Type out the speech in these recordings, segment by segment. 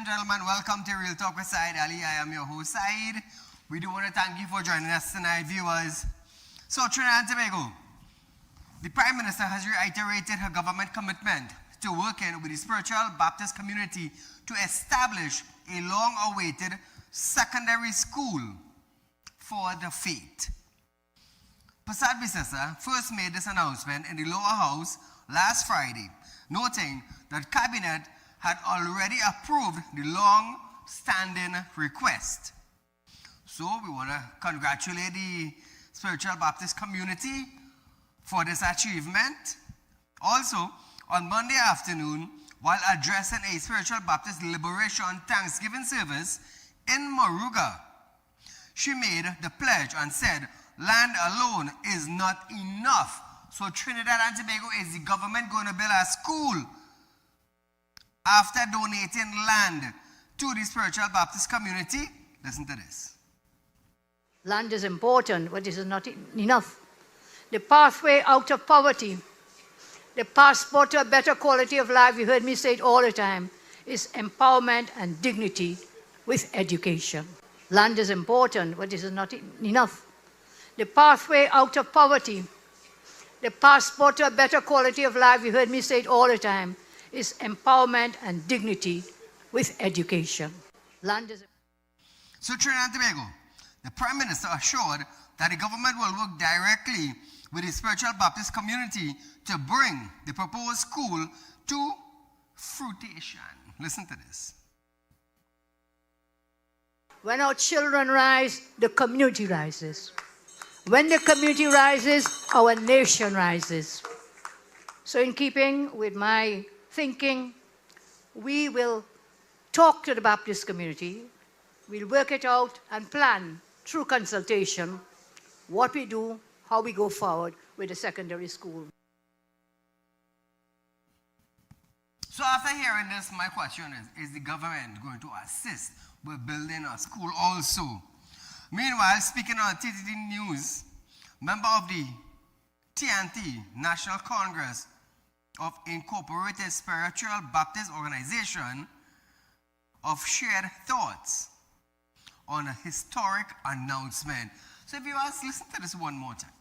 and gentlemen, welcome to Real Talk with Saieed Ali. I am your host, Saeed. We do want to thank you for joining us tonight, viewers. So, Trinidad and Tobago, the Prime Minister has reiterated her government commitment to working with the spiritual Baptist community to establish a long-awaited secondary school for the faith. Prasad Bisesa first made this announcement in the lower house last Friday, noting that Cabinet had already approved the long-standing request. So we want to congratulate the spiritual Baptist community for this achievement. Also, on Monday afternoon, while addressing a spiritual Baptist Liberation Thanksgiving service in Moruga, she made the pledge and said, land alone is not enough. So Trinidad and Tobago, is the government going to build a school after donating land to the spiritual Baptist community? Listen to this. Land is important, but it is not enough. The pathway out of poverty, the passport to a better quality of life, you heard me say it all the time, is empowerment and dignity with education. Land is important, but it is not enough. The pathway out of poverty, the passport to a better quality of life, you heard me say it all the time, is empowerment and dignity with education. Land is... So Trinidad and Tobago, the Prime Minister assured that the government will work directly with the spiritual Baptist community to bring the proposed school to fruition. Listen to this. When our children rise, the community rises. When the community rises, our nation rises. So in keeping with my thinking, we will talk to the Baptist community, we'll work it out and plan through consultation what we do, how we go forward with the secondary school. So after hearing this, my question is the government going to assist with building a school also? Meanwhile, speaking on TTT News, member of the TNT, National Congress of Incorporated Spiritual Baptist Organization, of shared thoughts on a historic announcement. So if you ask, listen to this one more time.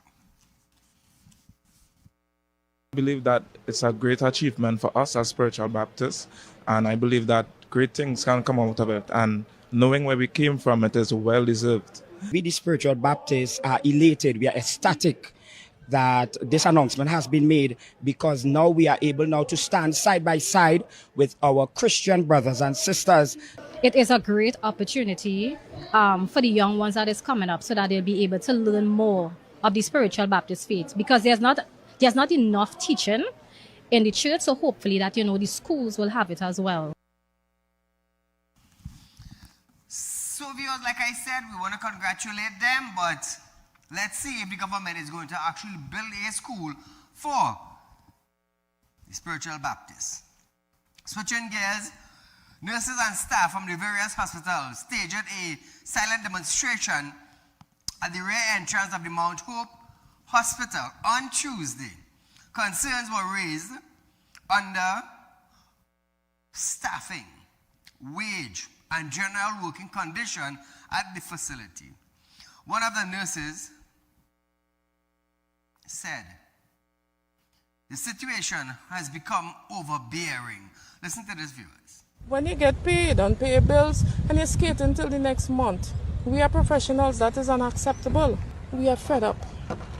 I believe that it's a great achievement for us as spiritual Baptists, and I believe that great things can come out of it, and knowing where we came from, it is well deserved. We, the spiritual Baptists, are elated. We are ecstatic that this announcement has been made, because now we are able now to stand side by side with our Christian brothers and sisters. It is a great opportunity for the young ones that is coming up, so that they'll be able to learn more of the spiritual Baptist faith, because there's not enough teaching in the church. So hopefully that, the schools will have it as well. So viewers, like I said, we want to congratulate them, but let's see if the government is going to actually build a school for the spiritual Baptists. Switching gears, nurses and staff from the various hospitals staged a silent demonstration at the rear entrance of the Mount Hope Hospital on Tuesday. Concerns were raised under staffing, wage, and general working condition at the facility. One of the nurses said, "The situation has become overbearing." Listen to this, viewers. When you get paid and pay bills and you skate until the next month, we are professionals. That is unacceptable. We are fed up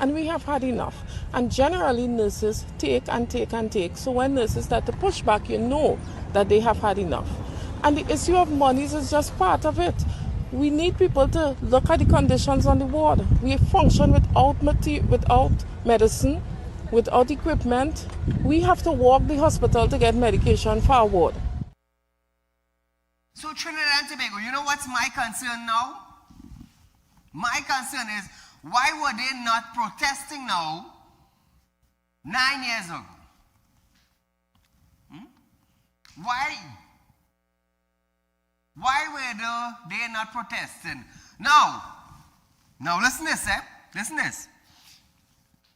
and we have had enough. And generally nurses take and take and take. So when nurses start to push back, you know that they have had enough. And the issue of monies is just part of it. We need people to look at the conditions on the ward. We function without medicine, without equipment. We have to walk the hospital to get medication for our ward. So Trinidad and Tobago, you know what's my concern now? My concern is, why were they not protesting now 9 years ago? Why were they not protesting? Now listen this, listen this.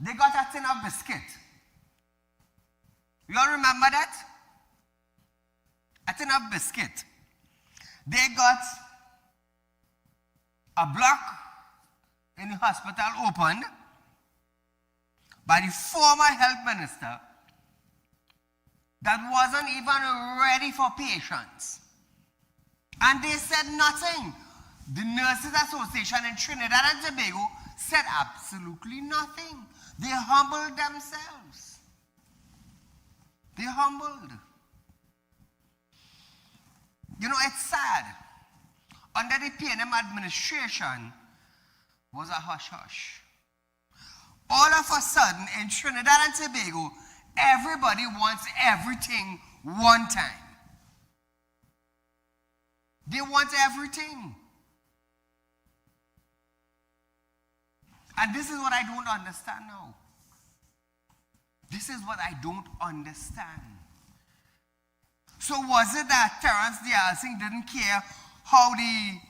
They got a tin of biscuit. You all remember that? A tin of biscuit. They got a block in the hospital opened by the former health minister that wasn't even ready for patients. And they said nothing. The Nurses Association in Trinidad and Tobago said absolutely nothing. They humbled themselves. They humbled. You know, it's sad. Under the PNM administration was a hush-hush. All of a sudden, in Trinidad and Tobago, everybody wants everything one time. They want everything. And this is what I don't understand now. This is what I don't understand. So was it that Terrence Dialsing didn't care how the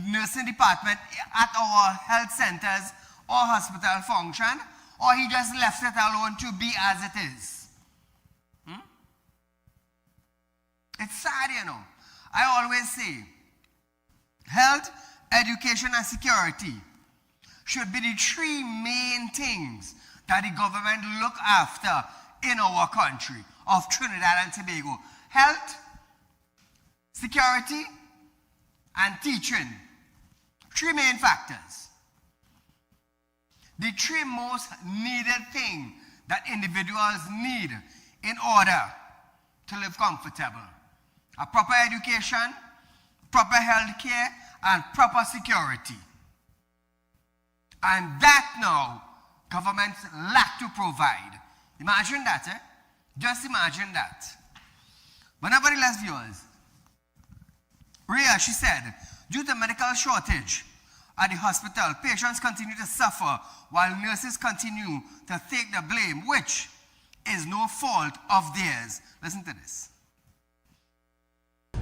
nursing department at our health centers or hospital function, or he just left it alone to be as it is? It's sad, you know. I always say, health, education, and security should be the three main things that the government look after in our country of Trinidad and Tobago. Health, security, and teaching. Three main factors. The three most needed things that individuals need in order to live comfortable. A proper education, proper health care, and proper security. And that now, governments lack to provide. Imagine that, eh? Just imagine that. But nevertheless, viewers, Rhea, she said, due to medical shortage at the hospital, patients continue to suffer while nurses continue to take the blame, which is no fault of theirs. Listen to this.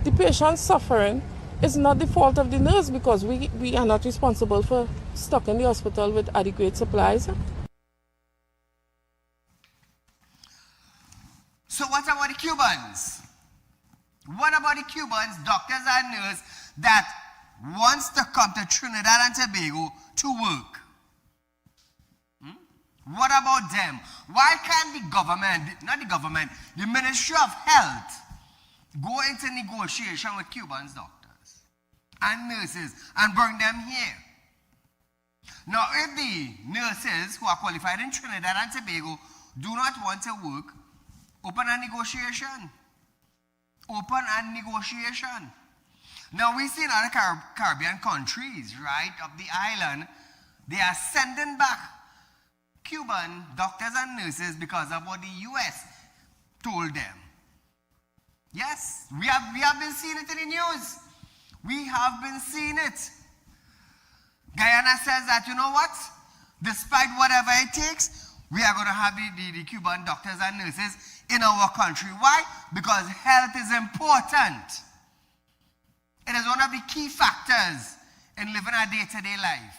The patient suffering is not the fault of the nurse because we are not responsible for stocking the hospital with adequate supplies. So what about the Cubans? What about the Cubans, doctors and nurses that wants to come to Trinidad and Tobago to work? What about them? Why can't the government, not the government, the Ministry of Health go into negotiation with Cubans doctors and nurses and bring them here? Now, if the nurses who are qualified in Trinidad and Tobago do not want to work, open a negotiation. Open a negotiation. Now, we see in other Caribbean countries, right, of the island, they are sending back Cuban doctors and nurses because of what the U.S. told them. Yes, we have been seeing it in the news. We have been seeing it. Guyana says that, you know what? Despite whatever it takes, we are going to have the Cuban doctors and nurses in our country. Why? Because health is important. It is one of the key factors in living a day-to-day life.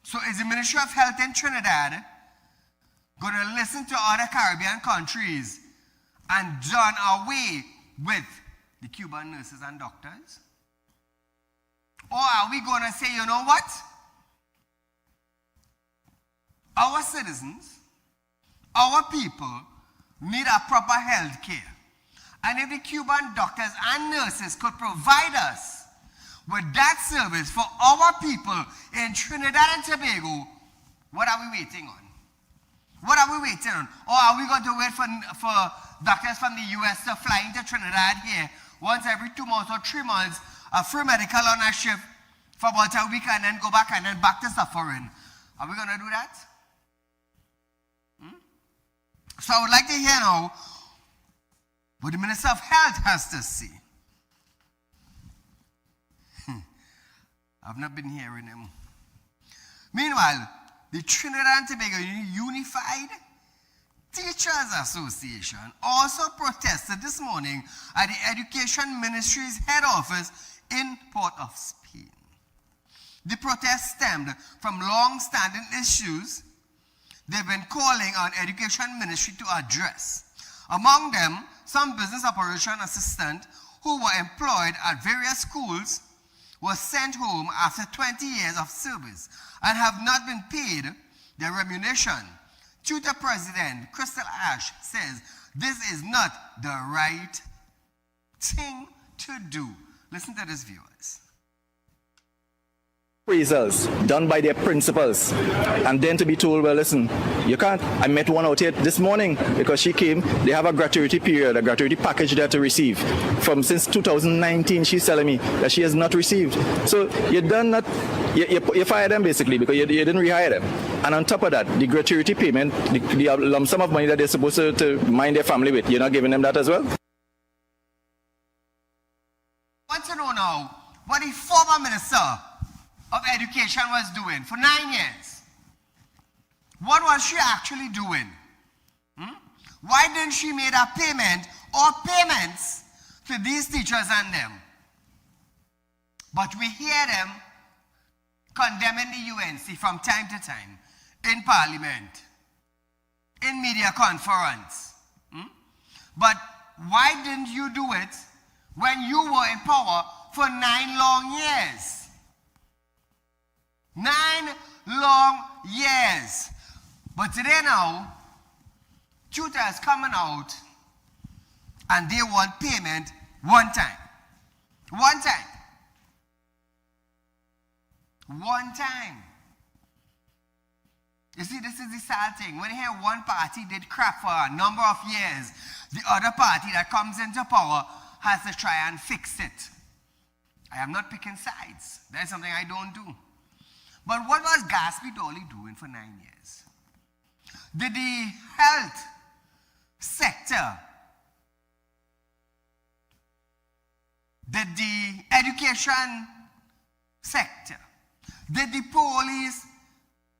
So is the Ministry of Health in Trinidad going to listen to other Caribbean countries and done away with the Cuban nurses and doctors? Or are we going to say, you know what? Our citizens, our people need a proper health care. And if the Cuban doctors and nurses could provide us with that service for our people in Trinidad and Tobago, what are we waiting on? What are we waiting on? Or are we going to wait for doctors from the U.S. to fly into Trinidad here once every 2 months or 3 months, a free medical on a ship for about a week and then go back and then back to suffering? Are we going to do that? So I would like to hear now what the Minister of Health has to say. I've not been hearing him. Meanwhile, the Trinidad and Tobago Unified Teachers Association also protested this morning at the Education Ministry's head office in Port of Spain. The protest stemmed from long-standing issues they've been calling on Education Ministry to address. Among them, some business operation assistants who were employed at various schools were sent home after 20 years of service and have not been paid their remuneration. Tutor President Crystal Ash says this is not the right thing to do. Listen to this, viewers. Appraisals done by their principals, and then to be told, well, listen, you can't. I met one out here this morning because she came. They have a gratuity period, a gratuity package there to receive. From since 2019, she's telling me that she has not received. So you done not, you fired them basically because you didn't rehire them. And on top of that, the gratuity payment, the lump sum of money that they're supposed to mind their family with, you're not giving them that as well. I want to know now what the former Minister of Education was doing for 9 years. What was she actually doing? Why didn't she make a payment or payments to these teachers and them? But we hear them condemning the UNC from time to time in Parliament, in media conference. But why didn't you do it when you were in power for 9 long years? 9 long years. But today now, tutors coming out and they want payment one time. One time. One time. You see, this is the sad thing. When you hear one party did crap for a number of years, the other party that comes into power has to try and fix it. I am not picking sides. That's something I don't do. But what was Gatsby Dolly doing for 9 years? Did the health sector, did the education sector, did the police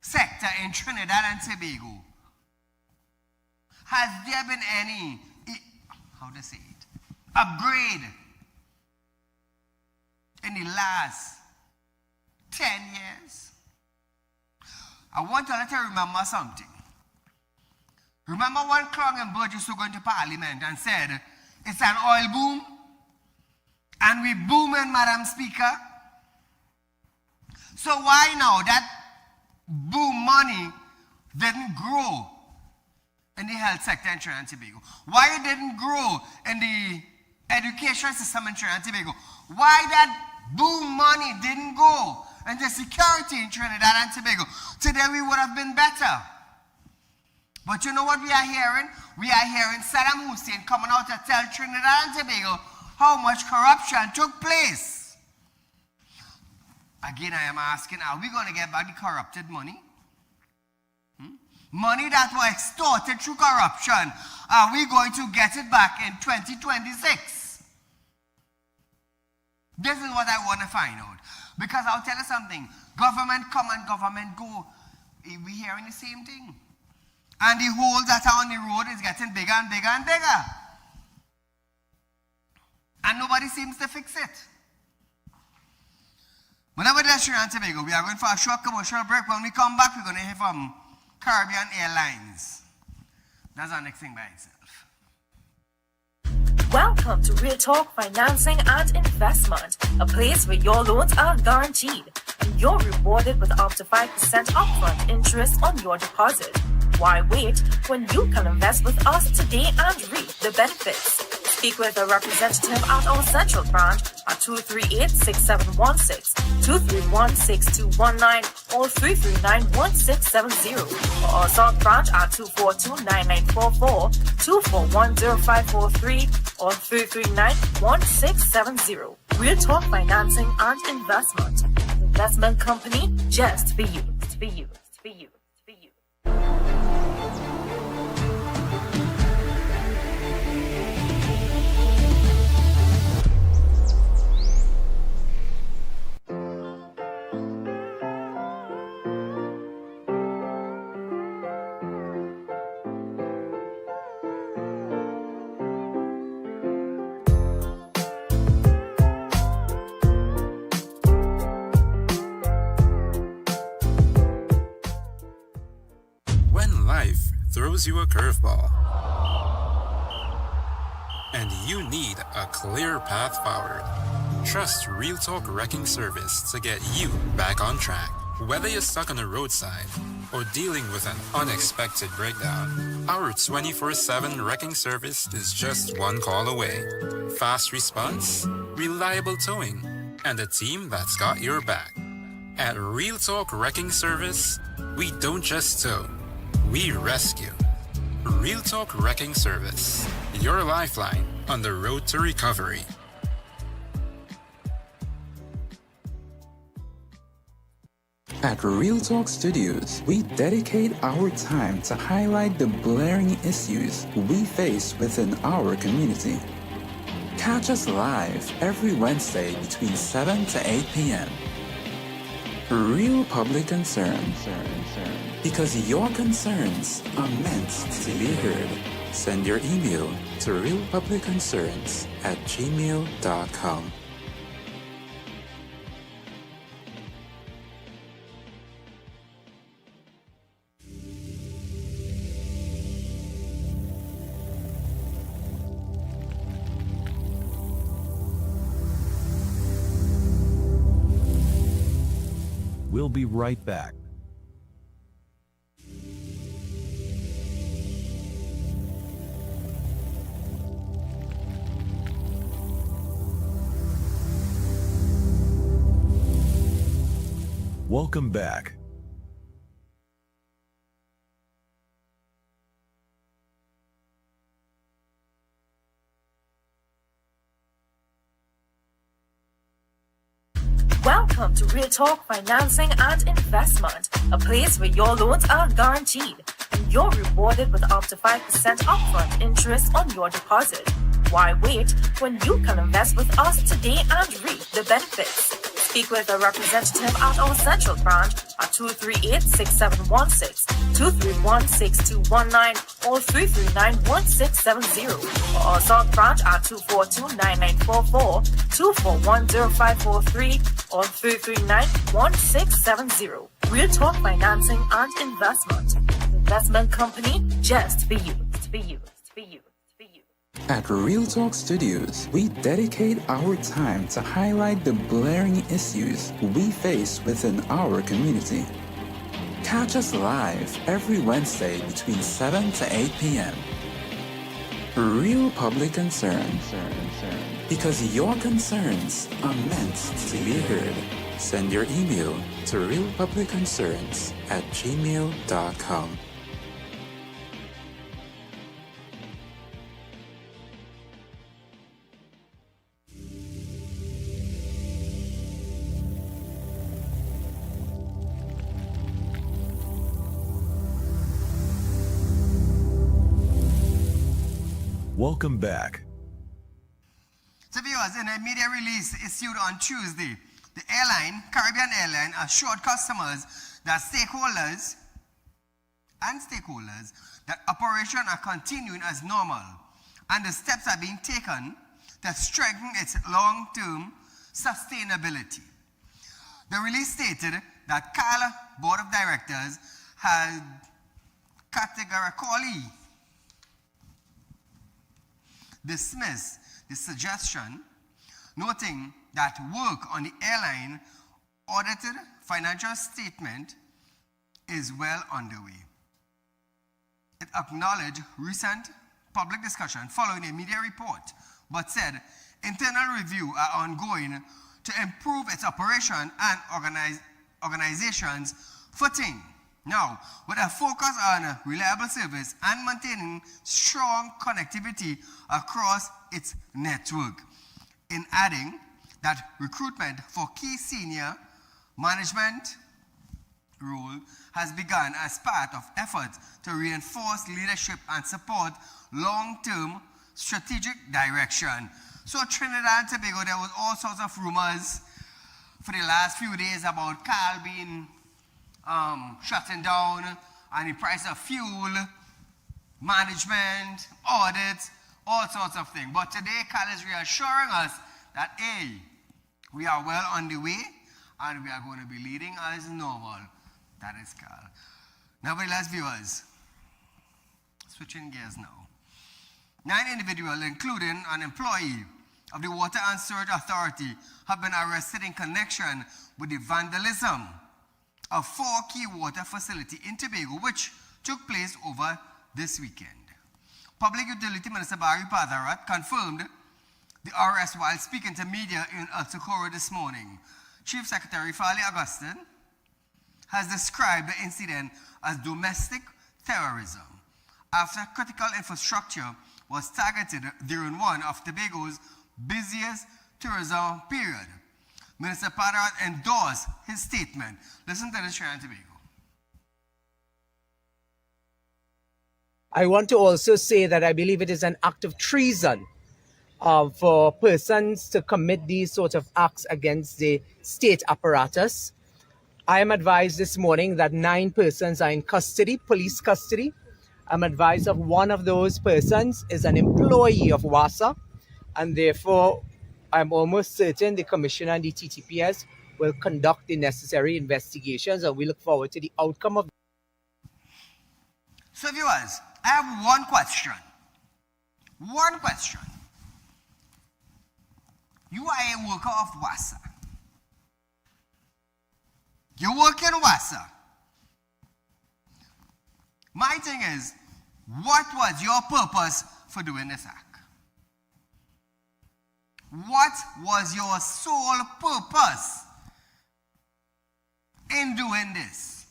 sector in Trinidad and Tobago Has there been any, how to say it, upgrade in the last 10 years? I want to let you remember something. Remember when Clong and Burgess were going to Parliament and said, it's an oil boom? And we booming, Madam Speaker? So why now that boom money didn't grow in the health sector in Trinidad and Tobago? Why it didn't grow in the education system in Trinidad and Tobago? Why that boom money didn't go into security in Trinidad and Tobago? Today we would have been better. But you know what we are hearing? We are hearing Saddam Hussein coming out to tell Trinidad and Tobago how much corruption took place. Again, I am asking, are we going to get back the corrupted money? Money that was extorted through corruption, are we going to get it back in 2026? This is what I want to find out. Because I'll tell you something, government come and government go. We're hearing the same thing. And the holes that are on the road is getting bigger and bigger and bigger. And nobody seems to fix it. Whenever there's Trinidad and Tobago, we are going for a short commercial break. When we come back, we're going to hear from Caribbean Airlines. That's our next thing by itself. Welcome to Real Talk Financing and Investment, a place where your loans are guaranteed and you're rewarded with up to 5% upfront interest on your deposit. Why wait when you can invest with us today and reap the benefits? Speak with a representative at our central branch at 238-6716, 231-6219, or 339-1670, or our south branch at 242-9944, 241-0543, or 339-1670. Real Talk Financing and Investment. Investment company just for you. For you. For you. For you. Throws you a curveball, and you need a clear path forward. Trust Real Talk Wrecking Service to get you back on track. Whether you're stuck on the roadside or dealing with an unexpected breakdown, our 24/7 wrecking service is just one call away. Fast response, reliable towing, and a team that's got your back. At Real Talk Wrecking Service, we don't just tow, we rescue. Real Talk Wrecking Service, your lifeline on the road to recovery. At Real Talk Studios, we dedicate our time to highlight the blaring issues we face within our community. Catch us live every Wednesday between 7 to 8 p.m. Real Public Concern. Because your concerns are meant to be heard. Send your email to realpublicconcerns@gmail.com. We'll be right back. Welcome back. Welcome to Real Talk Financing and Investment, a place where your loans are guaranteed and you're rewarded with up to 5% upfront interest on your deposit. Why wait when you can invest with us today and reap the benefits? speak with a representative at our central branch at 238-6716, 231-6219, or 339-1670, or our south branch at 242-9944, 241-0543, or 339-1670. Real Talk Financing and Investment. Investment company just for you, for you, for you, for you. At Real Talk Studios, we dedicate our time to highlight the blaring issues we face within our community. Catch us live every Wednesday between 7 to 8 p.m. Real Public Concern. Because your concerns are meant to be heard. Send your email to realpublicconcerns@gmail.com. Welcome back. So viewers, in a media release issued on Tuesday, the Caribbean Airline, assured customers that stakeholders that operations are continuing as normal and the steps are being taken to strengthen its long-term sustainability. The release stated that CAL Board of Directors had categorically dismissed the suggestion, noting that work on the airline audited financial statement is well underway. It acknowledged recent public discussion following a media report, but said internal review are ongoing to improve its operation and organization's footing. Now, with a focus on reliable service and maintaining strong connectivity across its network, in adding that recruitment for key senior management role has begun as part of efforts to reinforce leadership and support long-term strategic direction. So Trinidad and Tobago, there was all sorts of rumors for the last few days about CAL being shutting down and the price of fuel, management, audits, all sorts of things. But today, CAL is reassuring us that, A, we are well on the way and we are going to be leading as normal. That is CAL. Nevertheless, viewers, switching gears now. 9 individuals, including an employee of the Water and Sewerage Authority, have been arrested in connection with the vandalism of 4 key water facilities in Tobago, which took place over this weekend. Public Utility Minister Barry Patharat confirmed the arrest while speaking to media in El Socorro this morning. Chief Secretary Farley Augustine has described the incident as domestic terrorism after critical infrastructure was targeted during one of Tobago's busiest tourism period. Minister Patharat endorsed his statement. Listen to this, Trinidad and Tobago. I want to also say that I believe it is an act of treason for persons to commit these sort of acts against the state apparatus. I am advised this morning that 9 persons are in custody, police custody. I'm advised of one of those persons is an employee of WASA, and therefore I'm almost certain the Commissioner and the TTPS will conduct the necessary investigations, and we look forward to the outcome of. So viewers, I have one question. One question. You are a worker of WASA. You work in WASA. My thing is, what was your purpose for doing this act? What was your sole purpose in doing this?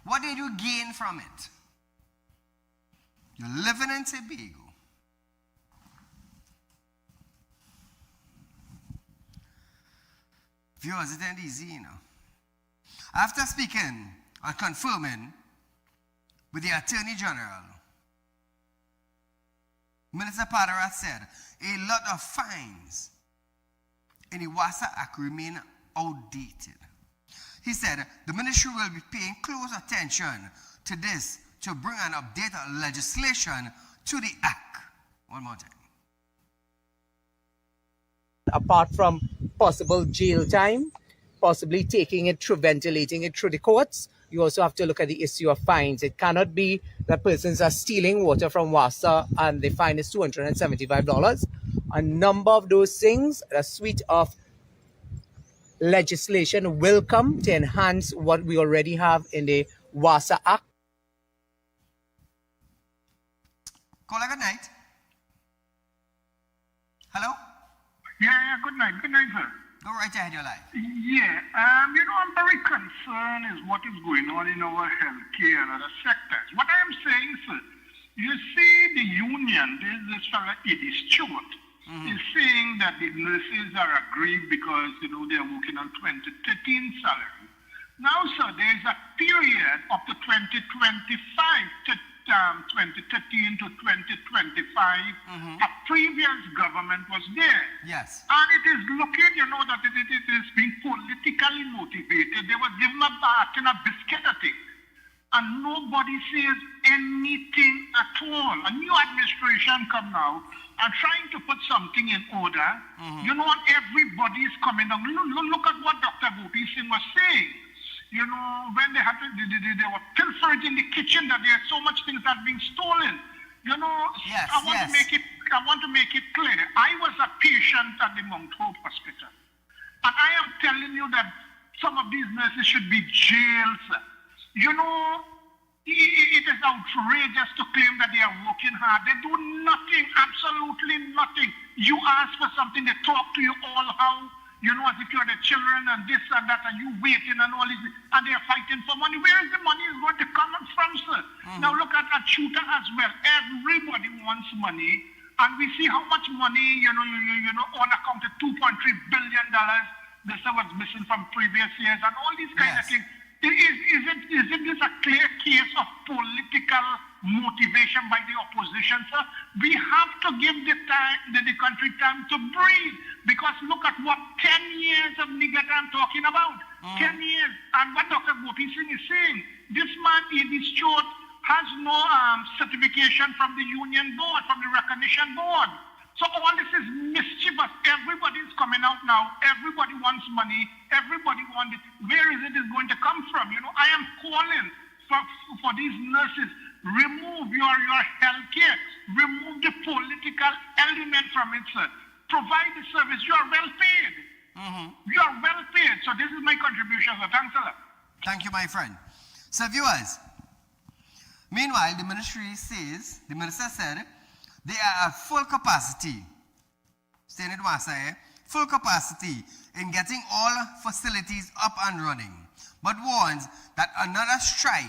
What did you gain from it? You're living in Tobago. Viewers, it ain't easy, you know. After speaking and confirming with the Attorney General Minister Padara said a lot of fines in the WASA Act remain outdated. He said the ministry will be paying close attention to this to bring an updated legislation to the Act. One more time. Apart from possible jail time, possibly taking it through, ventilating it through the courts, you also have to look at the issue of fines. It cannot be that persons are stealing water from WASA and the fine is $275. A number of those things, a suite of legislation will come to enhance what we already have in the WASA Act. Caller, good night. Hello? Yeah, good night, sir. Go right ahead, your life. Yeah, I'm very concerned is what is going on in our healthcare and other sectors. What I am saying, sir, you see the union, there's this fellow Eddie Stewart, is saying that the nurses are aggrieved because, they're working on 2013 salary. Now, sir, there's a period up to 2025 to 2013 to 2025, a previous government was there. Yes. And it is looking, that it is being politically motivated. They were given a bat and a biscuit at it. And nobody says anything at all. A new administration come now and trying to put something in order. And everybody is coming down. Look at what Dr. Gopi Singh was saying. When they were pilfered in the kitchen, that there are so much things that are being stolen. Yes, I want to make it clear. I was a patient at the Mount Hope Hospital. And I am telling you that some of these nurses should be jailed. It is outrageous to claim that they are working hard. They do nothing, absolutely nothing. You ask for something, they talk to you all how, as if you're the children and this and that, and you waiting and all this, and they're fighting for money. Where is the money is going to come from, sir? Now look at Chuta as well. Everybody wants money, and we see how much money, on account of $2.3 billion this was missing from previous years, and all these kind of things. Isn't this a clear case of political motivation by the opposition, sir? We have to give the country time to breathe, because look at what 10 years of nigger I'm talking about. 10 years. And what Dr. Gopi Singh is saying, this man, A.D. Stewart, has no certification from the union board, from the recognition board. So all this is mischievous. Everybody is coming out now. Everybody wants money. Everybody wants it. Where is it going to come from? I am calling for these nurses. Remove your health care. Remove the political element from it, sir. Provide the service. You are well paid. You are well paid. So this is my contribution, sir. Thanks a lot. Thank you, my friend. So viewers, meanwhile, the minister said, they are at full capacity, staying at WASA, full capacity in getting all facilities up and running, but warns that another strike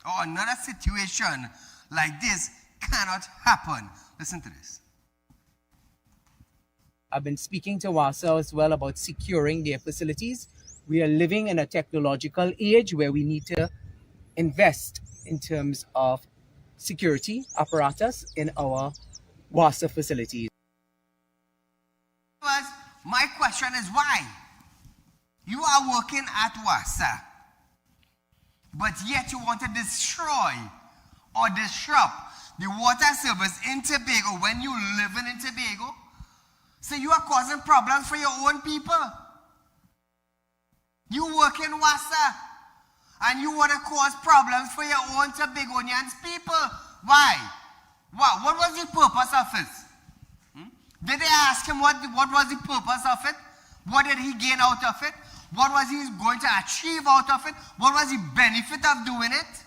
or another situation like this cannot happen. Listen to this. I've been speaking to WASA as well about securing their facilities. We are living in a technological age where we need to invest in terms of security apparatus in our WASA facilities. My question is why? You are working at WASA, but yet you want to destroy or disrupt the water service in Tobago when you live in Tobago? So you are causing problems for your own people. You work in WASA and you want to cause problems for your own Tobagonians people. Why? What was the purpose of it? Did they ask him what was the purpose of it? What did he gain out of it? What was he going to achieve out of it? What was the benefit of doing it?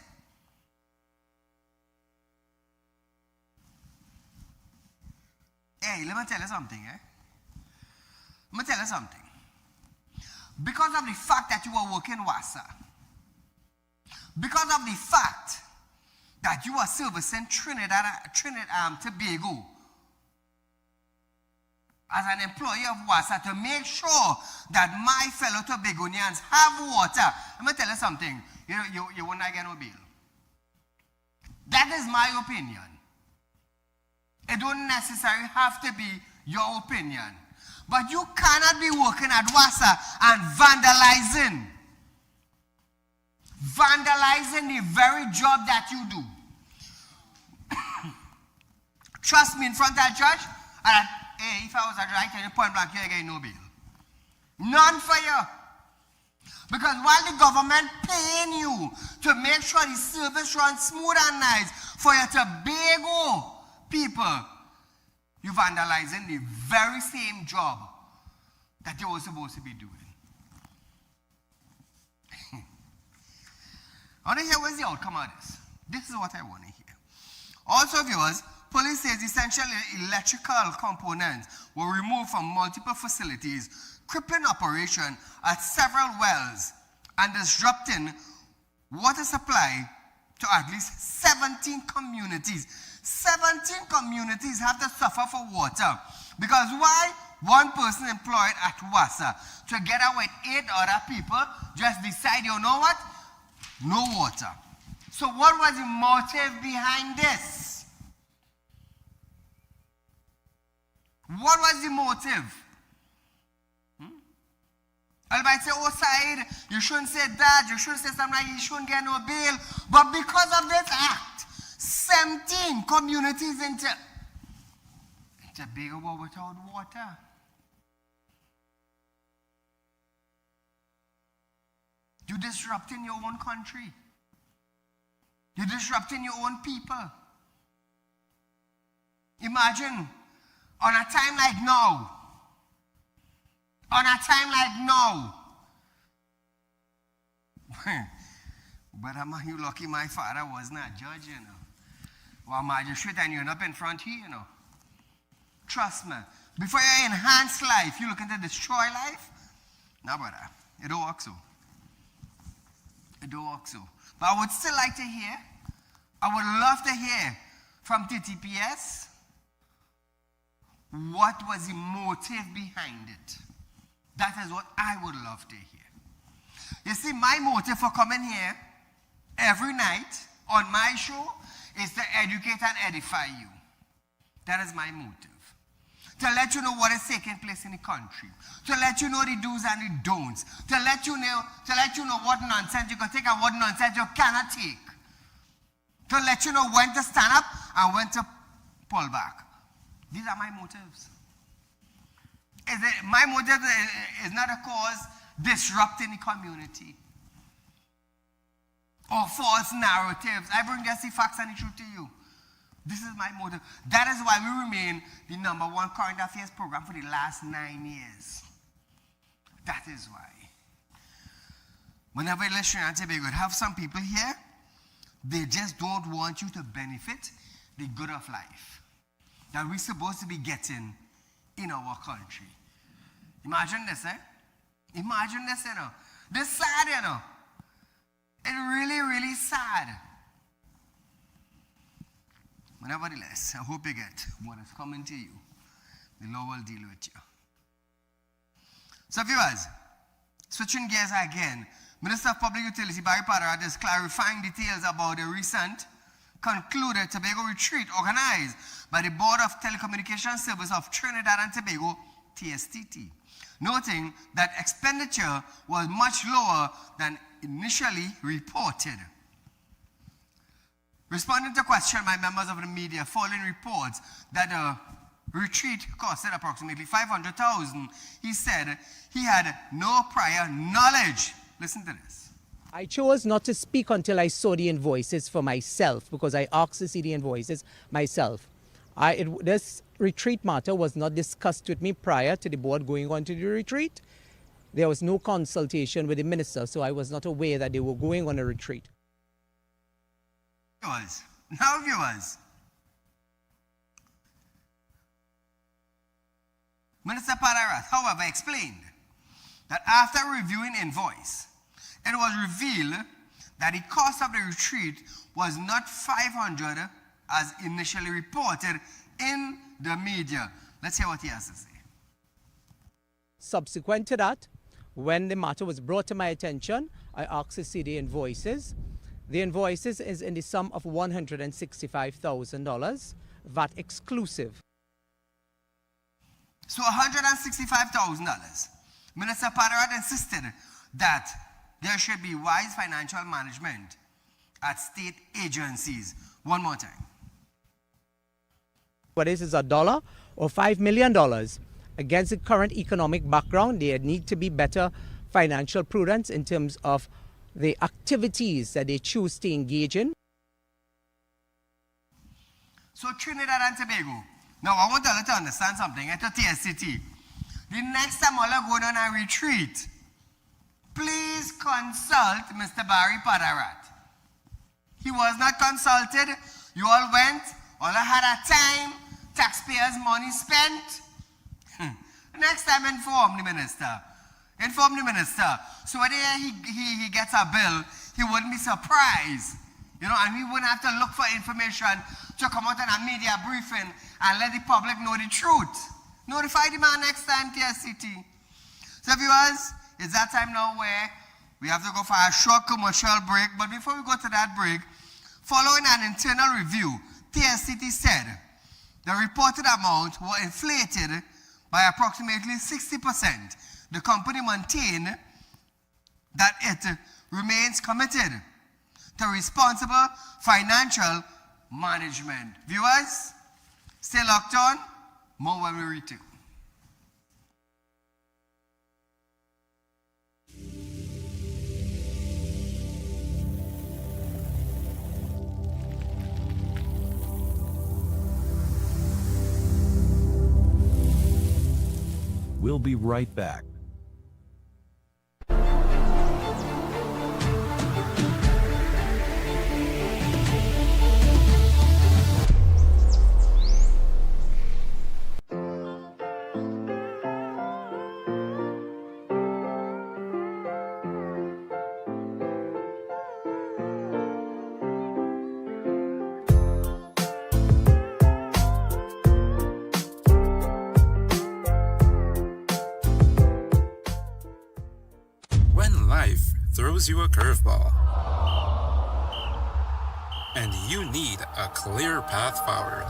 Hey, let me tell you something, Let me tell you something. Because of the fact that you are working WASA, because of the fact that you are servicing Trinidad Tobago as an employee of WASA to make sure that my fellow Tobagonians have water. Let me tell you something. You will not get no bill. That is my opinion. It don't necessarily have to be your opinion. But you cannot be working at WASA and vandalizing. Vandalizing the very job that you do. Trust me, in front of that judge, hey, if I was a judge, I tell you point blank, you ain't getting no bail. None for you. Because while the government paying you to make sure the service runs smooth and nice for you to beg people, you vandalizing the very same job that you were supposed to be doing. I want to hear what's the outcome of this. This is what I want to hear. Also, viewers, police says essential electrical components were removed from multiple facilities, crippling operation at several wells and disrupting water supply to at least 17 communities. 17 communities have to suffer for water. Because why? One person employed at WASA, together with 8 other people, just decide, you know what? No water. So what was the motive behind this? What was the motive? Everybody say, oh, Saeed, you shouldn't say that, you shouldn't say something like you shouldn't get no bail. But because of this act, 17 communities into bigger world without water. You're disrupting your own country. You're disrupting your own people. Imagine on a time like now, but you lucky my father was not judge, you know. Well, magistrate, and you're up in front here, you know. Trust me. Before you enhance life, you're looking to destroy life? No, brother. It don't work so. It don't work so. But I would still like to hear, I would love to hear from TTPS what was the motive behind it. That is what I would love to hear. You see, my motive for coming here every night on my show is to educate and edify you. That is my motive. To let you know what is taking place in the country. To let you know the do's and the don'ts. To let you know what nonsense you can take and what nonsense you cannot take. To let you know when to stand up and when to pull back. These are my motives. My motive is not a cause disrupting the community or false narratives. I bring just the facts and the truth to you. This is my motive. That is why we remain the #1 current affairs program for the last 9 years. That is why. Whenever you listen and say, we could have some people here, they just don't want you to benefit the good of life that we're supposed to be getting in our country. Imagine this, eh? Imagine this, you know. This is sad, you know. It's really, really sad. But nevertheless, I hope you get what is coming to you. The law will deal with you. So viewers, switching gears again, Minister of Public Utility Barry Pattard is clarifying details about the recent concluded Tobago retreat organized by the Board of Telecommunication Service of Trinidad and Tobago, TSTT, noting that expenditure was much lower than initially reported. Responding to a question by members of the media following reports that the retreat costed approximately $500,000, he said he had no prior knowledge. Listen to this. I chose not to speak until I saw the invoices for myself because I asked to see the invoices myself. This retreat matter was not discussed with me prior to the board going on to the retreat. There was no consultation with the minister, so I was not aware that they were going on a retreat. Viewers, Minister Pattard, however, explained that after reviewing invoice, it was revealed that the cost of the retreat was not $500 as initially reported in the media. Let's hear what he has to say. Subsequent to that, when the matter was brought to my attention, I asked to see the invoices. The invoices is in the sum of $165,000, VAT exclusive. So $165,000. Minister Padarat insisted that there should be wise financial management at state agencies. One more time. Whether it is $1 or $5 million, against the current economic background, there need to be better financial prudence in terms of the activities that they choose to engage in. So Trinidad and Tobago. Now I want you to understand something. At the TSTT, the next time all are going on a retreat, please consult Mr. Barry Padarat. He was not consulted. You all went. All I had a time. Taxpayers' money spent. Next time, inform the minister. Inform the minister. So when he gets a bill, he wouldn't be surprised. You know, and we wouldn't have to look for information to come out in a media briefing and let the public know the truth. Notify the man next time, TSTT. So viewers, it's that time now where we have to go for a short commercial break. But before we go to that break, following an internal review, TSTT said the reported amount were inflated by approximately 60%. The company maintained that it remains committed to responsible financial management. Viewers, stay locked on. More when we return. We'll be right back. Life throws you a curveball, and you need a clear path forward.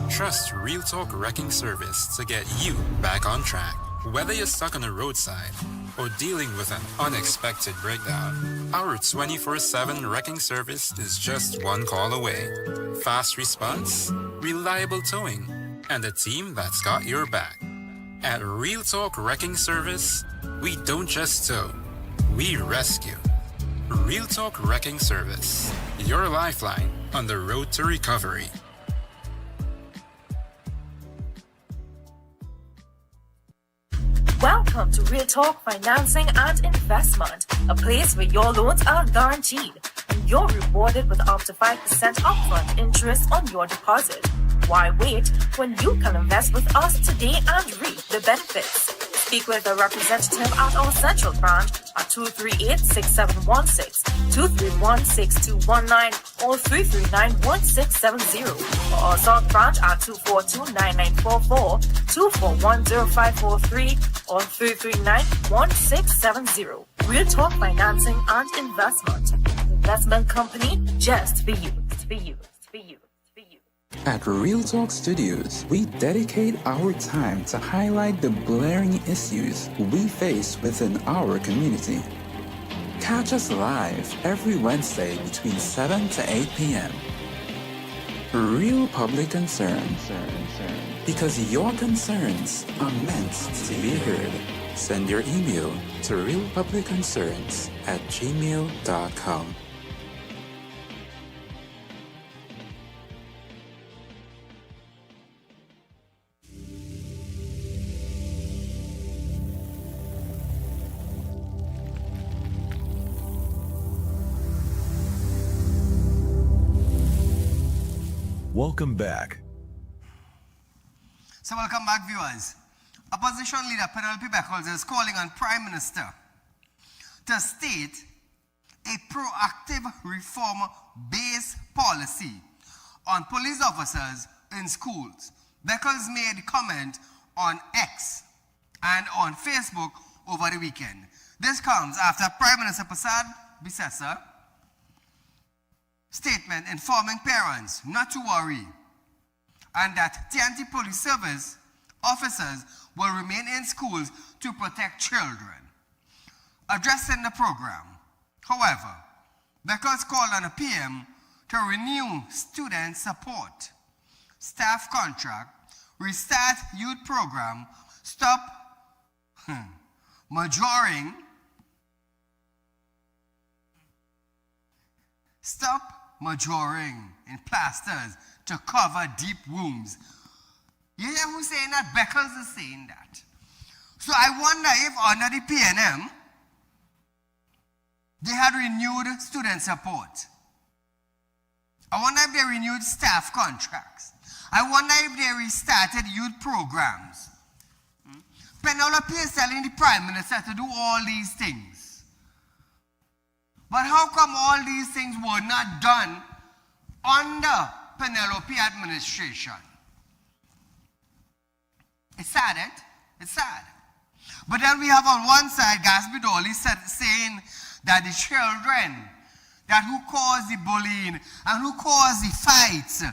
Trust Real Talk Wrecking Service to get you back on track. Whether you're stuck on a roadside or dealing with an unexpected breakdown, our 24/7 wrecking service is just one call away. Fast response, reliable towing, and a team that's got your back. At Real Talk Wrecking Service, we don't just tow, we rescue. Real Talk Wrecking Service, your lifeline on the road to recovery. Welcome to Real Talk Financing and Investment, a place where your loans are guaranteed and you're rewarded with up to 5% upfront interest on your deposit. Why wait when you can invest with us today and reap the benefits? Speak with a representative at our central branch at 238-6716, 231-6219, or 339-1670, or our south branch at 242-9944, 241-0543, or 339-1670. Real Talk Financing and Investment. Investment company just for you. For you. For you. At Real Talk Studios, we dedicate our time to highlight the blaring issues we face within our community. Catch us live every Wednesday between 7 to 8 p.m. Real Public Concern. Because your concerns are meant to be heard. Send your email to realpublicconcerns@gmail.com. Welcome back. So welcome back, viewers. Opposition leader Penelope Beckles is calling on Prime Minister to state a proactive reform-based policy on police officers in schools. Beckles made comment on X and on Facebook over the weekend. This comes after Prime Minister Prasad Bisesa statement informing parents not to worry and that TNT police service officers will remain in schools to protect children. Addressing the program, however, Beckles called on the PM to renew student support, staff contract, restart youth program, stop majoring in plasters to cover deep wounds. You hear who's saying that? Beckles is saying that. So I wonder if under the PNM, they had renewed student support. I wonder if they renewed staff contracts. I wonder if they restarted youth programs. Penelope is telling the Prime Minister to do all these things. But how come all these things were not done under Penelope administration? It's sad, eh? It's sad. But then we have on one side, Gatsby Dolly saying that the children that who caused the bullying and who caused the fights,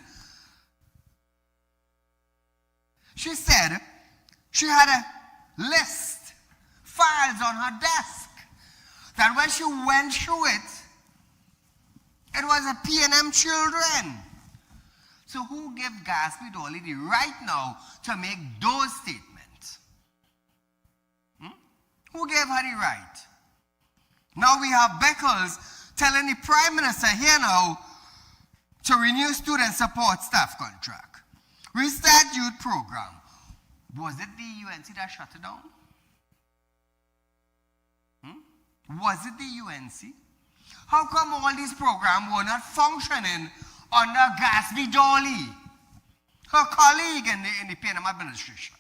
she said she had a list, files on her desk, that when she went through it, it was a PNM children. So who gave Gatsby Dolly the right now to make those statements? Who gave her the right? Now we have Beckles telling the Prime Minister here now to renew student support staff contract, restart youth program. Was it the UNC that shut it down? Was it the UNC? How come all these programs were not functioning under Gatsby Dolly, her colleague in the PNM administration?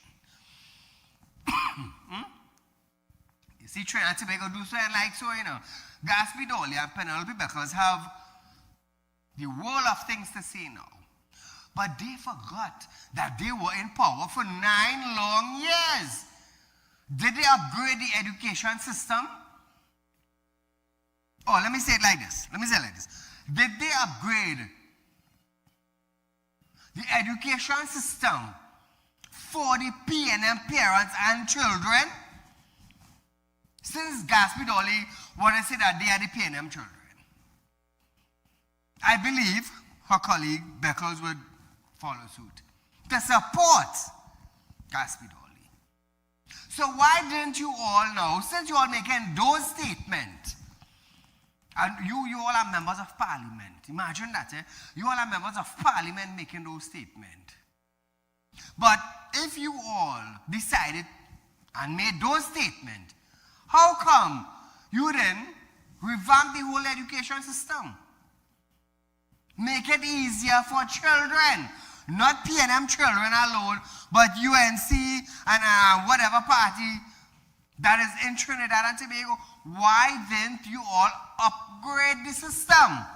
You see, Trinidad and Tobago do something like so, you know. Gatsby Dolly and Penelope Beckles have the world of things to say now. But they forgot that they were in power for 9 long years. Did they upgrade the education system? Oh, let me say it like this. Did they upgrade the education system for the PNM parents and children? Since Gatsby Dolly wanted to say that they are the PNM children, I believe her colleague Beckles would follow suit to support Gatsby Dolly. So why didn't you all now, since you all making those statements, and you all are members of parliament, imagine that, you all are members of parliament making those statements. But if you all decided and made those statements, how come you then revamp the whole education system? Make it easier for children, not PNM children alone, but UNC and whatever party that is in Trinidad and Tobago. Why didn't you all upgrade the system?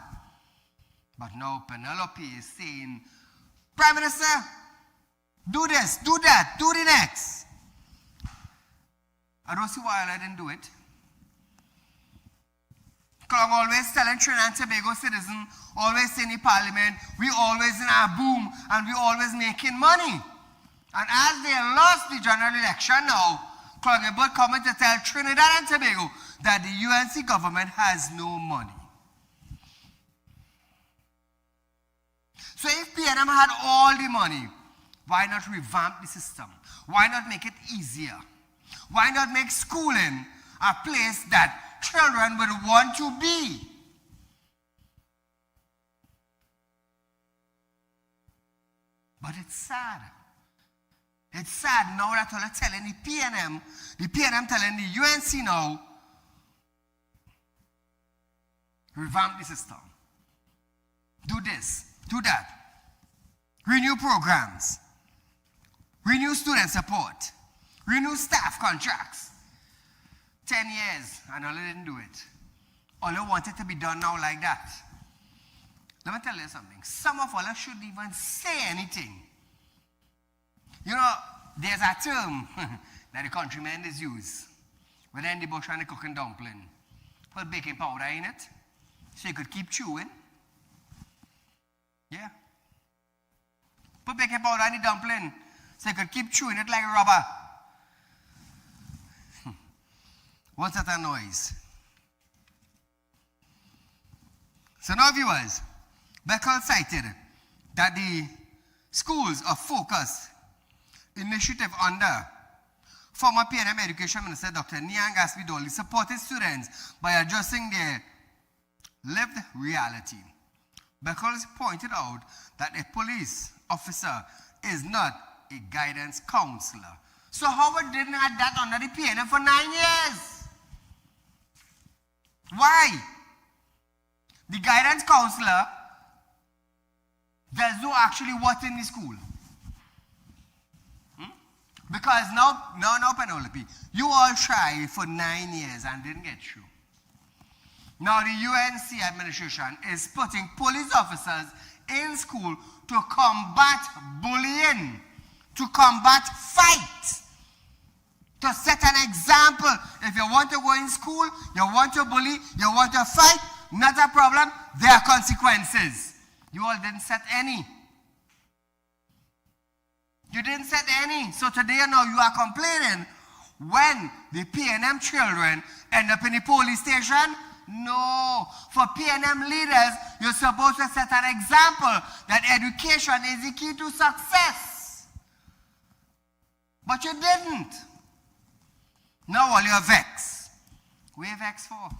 But now Penelope is saying, Prime Minister, do this, do that, do the next. I don't see why I didn't do it. Because I'm always telling Trinidad and Tobago citizens, always in the parliament, we always in our boom and we always making money. And as they lost the general election now, Clongebert coming to tell Trinidad and Tobago that the UNC government has no money. So if PNM had all the money, why not revamp the system? Why not make it easier? Why not make schooling a place that children would want to be? But it's sad. It's sad now that they're telling the PNM telling the UNC now, revamp the system. Do this, do that. Renew programs. Renew student support. Renew staff contracts. 10 years, and all they didn't do it. All they wanted to be done now like that. Let me tell you something. Some of us shouldn't even say anything. You know, there's a term that the countrymen is use. When they're in the bush and they're cooking dumpling. Put baking powder in it, so you could keep chewing. Yeah. Put baking powder in the dumpling so you could keep chewing it like rubber. What's that noise? So now, viewers, Beckle cited that the Schools of Focus initiative under former PNM Education Minister Dr. Niang Gaspidoli supported students by addressing their lived reality. Beckles pointed out that a police officer is not a guidance counselor. So Howard didn't have that under the PNM for 9 years. Why? The guidance counselor does not actually what in the school. Because now, Penelope, you all tried for 9 years and didn't get through. Now the UNC administration is putting police officers in school to combat bullying, to combat fight, to set an example. If you want to go in school, you want to bully, you want to fight, not a problem, there are consequences. You all didn't set any. You didn't set any. So today now you are complaining when the PNM children end up in the police station. No. For PNM leaders, you're supposed to set an example that education is the key to success. But you didn't. Now all you're vexed. What are you vexed for?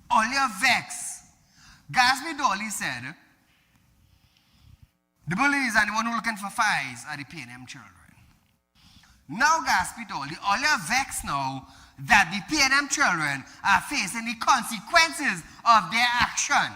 All you're vexed. Gatsby Dolly said, the bullies and the one who are looking for fights are the PNM children. Now, Gatsby Dolly, all you're vexed now that the PNM children are facing the consequences of their action.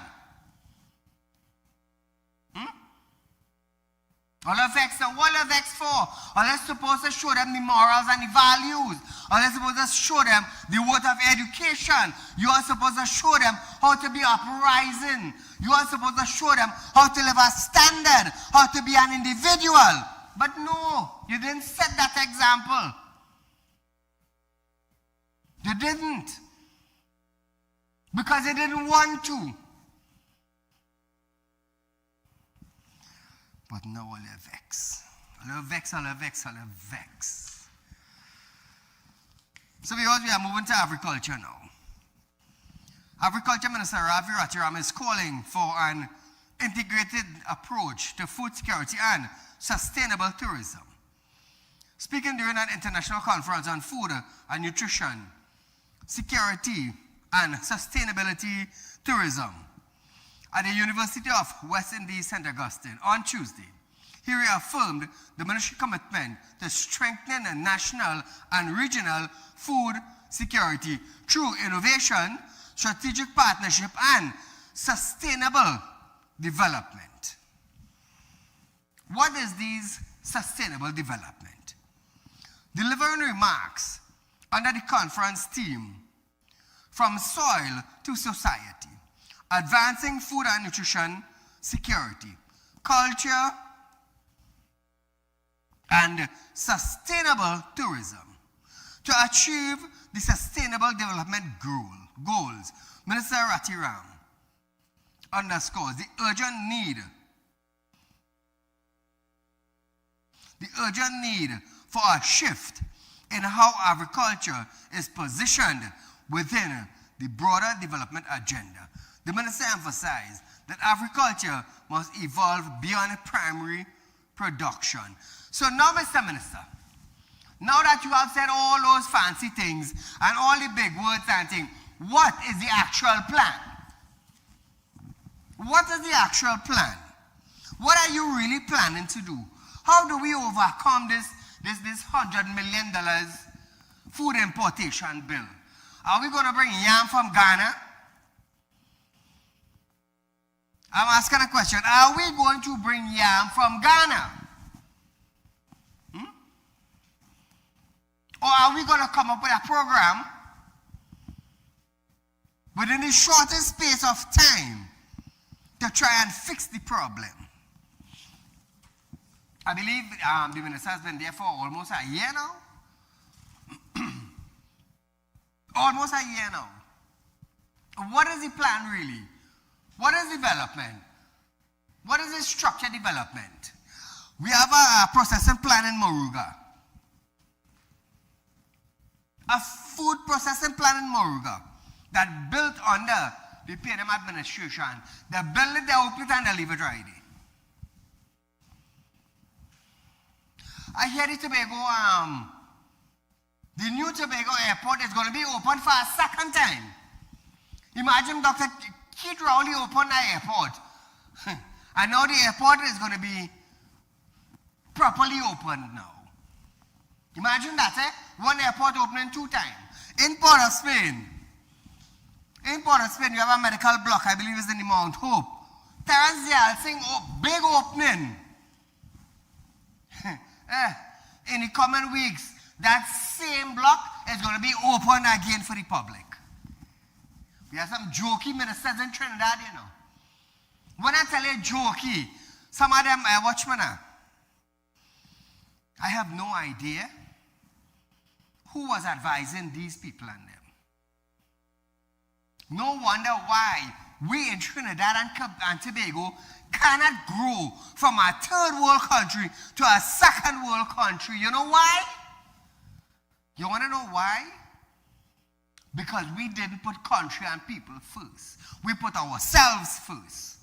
All you're vexed now, what are you vexed for? All you're supposed to show them the morals and the values. All you're supposed to show them the worth of education. You are supposed to show them how to be uprising. You are supposed to show them how to live a standard, how to be an individual. But no, you didn't set that example. You didn't. Because you didn't want to. But now all you're vexed. All you're vexed, all you're vexed, all you're vexed. So because we are moving to agriculture now. Agriculture Minister Ravi Ratiram is calling for an integrated approach to food security and sustainable tourism. Speaking during an international conference on food and nutrition, security and sustainability tourism at the University of West Indies, St. Augustine on Tuesday, he reaffirmed the ministry commitment to strengthening the national and regional food security through innovation, strategic partnership, and sustainable development. What is this sustainable development? Delivering remarks under the conference theme, From Soil to Society, Advancing Food and Nutrition Security, Culture, and Sustainable Tourism. To achieve the Sustainable Development Goals, Minister Ratiram underscores the urgent need for a shift in how agriculture is positioned within the broader development agenda. The minister emphasized that agriculture must evolve beyond primary production. So now, Mr. Minister, now that you have said all those fancy things and all the big words and things, what is the actual plan? What is the actual plan? What are you really planning to do? How do we overcome this $100 million food importation bill? Are we going to bring yam from Ghana? I'm asking a question. Are we going to bring yam from Ghana? Or are we going to come up with a program within the shortest space of time to try and fix the problem? I believe the minister has been there for almost a year now. Almost a year now. What is the plan really? What is development? What is the structured development? We have a processing plant in Moruga. A food processing plant in Moruga that built under the PNM administration. They build it, they open it, and they leave it right there. I hear the Tobago, the new Tobago airport is going to be open for a second time. Imagine Dr. Keith Rowley opened the airport. And now the airport is going to be properly opened now. Imagine that, one airport opening 2 times. In Port of Spain, you have a medical block, I believe it's in the Mount Hope. Terence Yalsing, big opening. In the coming weeks, that same block is going to be open again for the public. We have some jokey ministers in Trinidad, you know. When I tell you jokey, some of them are watchmen. I have no idea who was advising these people and them. No wonder why we in Trinidad and Tobago cannot grow from a third world country to a second world country. You know why? You want to know why? Because we didn't put country and people first. We put ourselves first.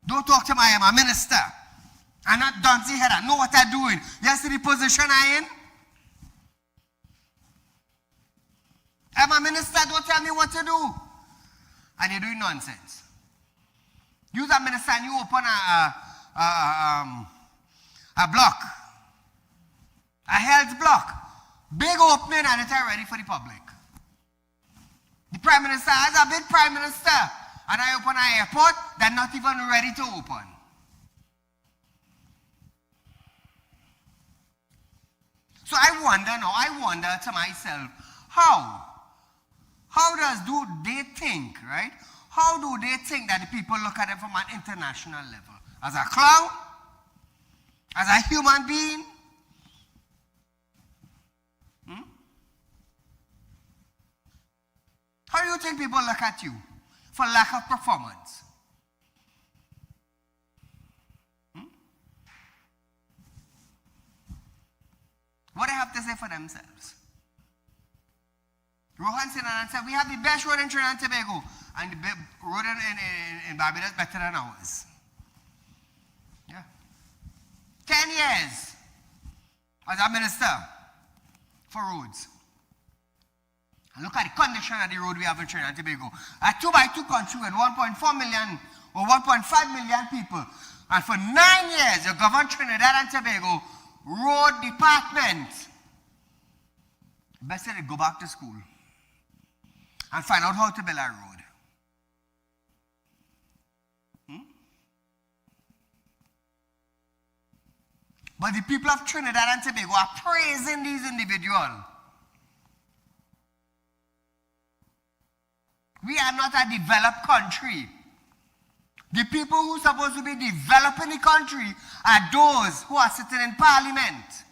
Don't talk to me, I am a minister. I'm not Duncy head, I know what I'm doing. You see the position I'm in? I'm a minister, don't tell me what to do. And you're doing nonsense. You're a minister and you open a block. A health block. Big opening and it's ready for the public. The Prime Minister has a big Prime Minister. And I open an airport that's not even ready to open. So I wonder to myself, how do they think, right? How do they think that the people look at it from an international level? As a clown? As a human being? How do you think people look at you for lack of performance? What they have to say for themselves? Rohan Sinan said, we have the best road in Trinidad and Tobago, and the road in Barbados better than ours. Yeah. 10 years as a minister for roads. And look at the condition of the road we have in Trinidad and Tobago. A 2x2 country with 1.4 million or 1.5 million people. And for 9 years, you governed Trinidad and Tobago road department. Best say they go back to school and find out how to build a road. But the people of Trinidad and Tobago are praising these individuals. We are not a developed country. The people who are supposed to be developing the country are those who are sitting in parliament.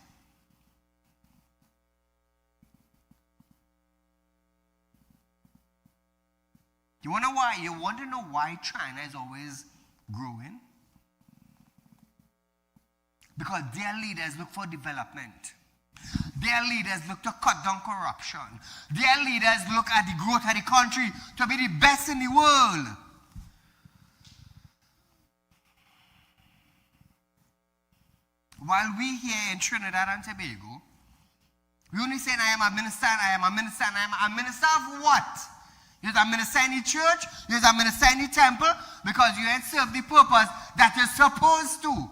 You wonder why? You want to know why China is always growing? Because their leaders look for development. Their leaders look to cut down corruption. Their leaders look at the growth of the country to be the best in the world. While we here in Trinidad and Tobago, we only saying I am a minister, and I am a minister, and I am a minister of what? You're a minister in the church, you're a minister in the temple, because you ain't served the purpose that you're supposed to.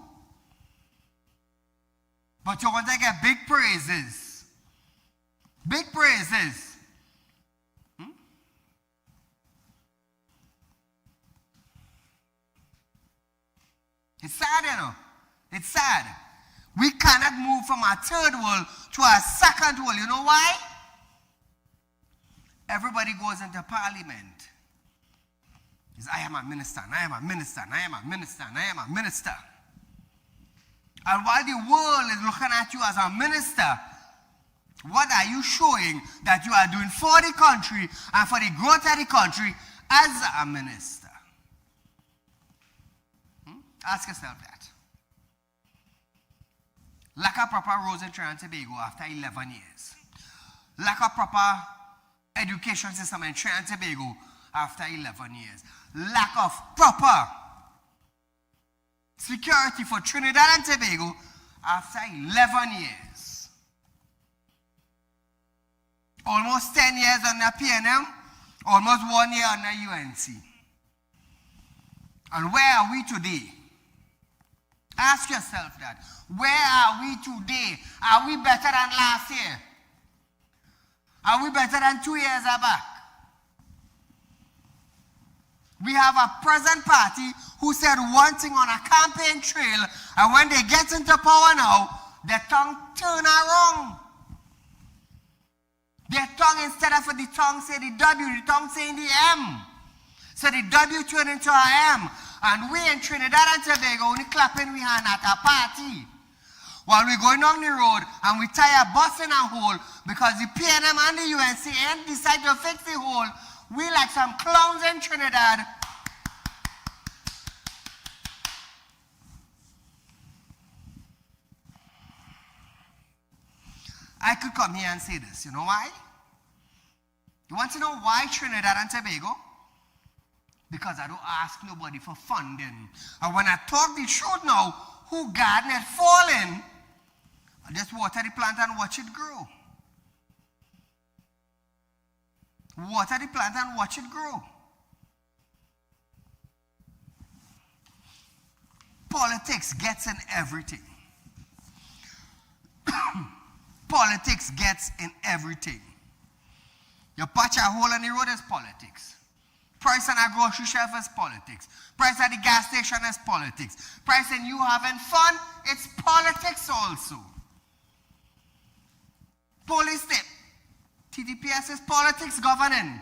But you want to get big praises. Big praises. It's sad, you know. It's sad. We cannot move from a third world to a second world. You know why? Everybody goes into parliament. It's, I am a minister, and I am a minister, and I am a minister, and I am a minister. And while the world is looking at you as a minister, what are you showing that you are doing for the country and for the growth of the country as a minister? Ask yourself that. Lack of proper roads in Trinidad and Tobago after 11 years. Lack of proper education system in Trinidad and Tobago after 11 years. Lack of proper security for Trinidad and Tobago after 11 years. Almost 10 years under PNM, almost 1 year under UNC. And where are we today? Ask yourself that. Where are we today? Are we better than last year? Are we better than 2 years back? We have a present party who said one thing on a campaign trail, and when they get into power now, their tongue turn around. Their tongue, instead of the tongue say the W, the tongue saying the M. So the W turned into a M. And we in Trinidad and Tobago only clapping we hand at a party. While we're going down the road and we tie a bus in a hole because the PNM and the UNC ain't decide to fix the hole, we like some clowns in Trinidad. I could come here and say this. You know why? You want to know why Trinidad and Tobago? Because I don't ask nobody for funding. And when I talk the truth now, who garden it falling, I just water the plant and watch it grow. Water the plant and watch it grow. Politics gets in everything. Politics gets in everything. You patch a hole in the road is politics. Price on a grocery shelf is politics. Price at the gas station is politics. Price in you having fun, it's politics also. Police tip. TDPS is politics governing.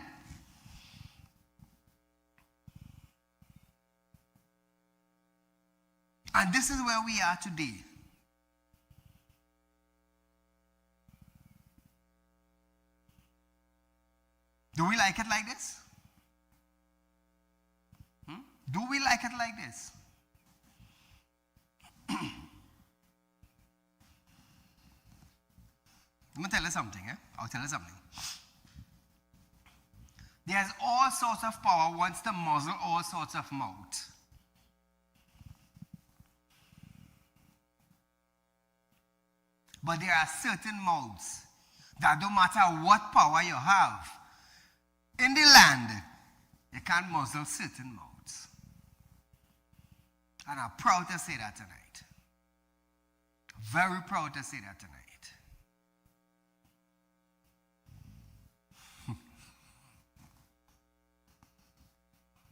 And this is where we are today. Do we like it like this? Do we like it like this? Let me tell you something, I'll tell you something. There's all sorts of power wants to muzzle all sorts of mouth. But there are certain mouths that don't matter what power you have in the land, you can't muzzle certain mouths. And I'm proud to say that tonight. Very proud to say that tonight.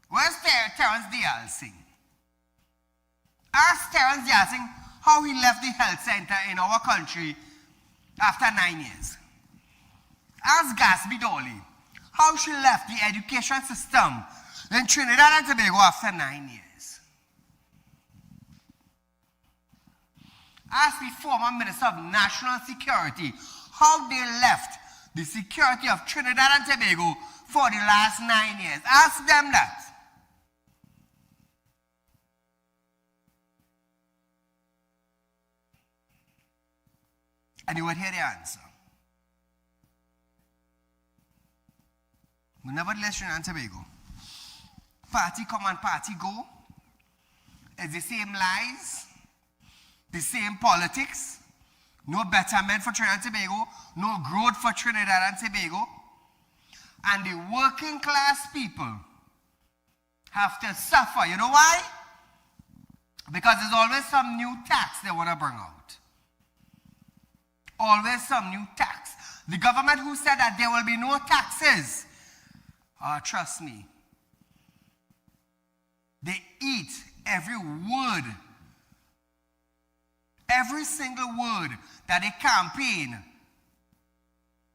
Where's Terrence Dial sing? Ask Terrence Dial sing how he left the health center in our country after 9 years. Ask Gatsby Dolly how she left the education system in Trinidad and Tobago after 9 years. Ask the former Minister of National Security how they left the security of Trinidad and Tobago for the last 9 years. Ask them that. And you would hear the answer. But nevertheless, Trinidad and Tobago, party come and party go. It's the same lies, the same politics, no betterment for Trinidad and Tobago, no growth for Trinidad and Tobago. And the working class people have to suffer. You know why? Because there's always some new tax they want to bring out. Always some new tax. The government who said that there will be no taxes, trust me, they eat every word, every single word that they campaign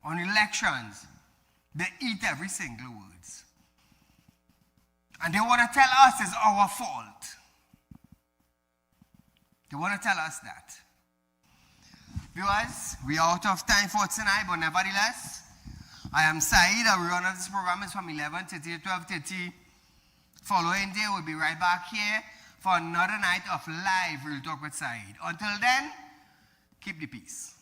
on elections. They eat every single words. And they want to tell us it's our fault. They want to tell us that. Viewers, we are out of time for tonight, but nevertheless, I am Saeed. Our run of this program is from 11:30 to 12:30. Following day, we'll be right back here for another night of live Real Talk with Saeed. Until then, keep the peace.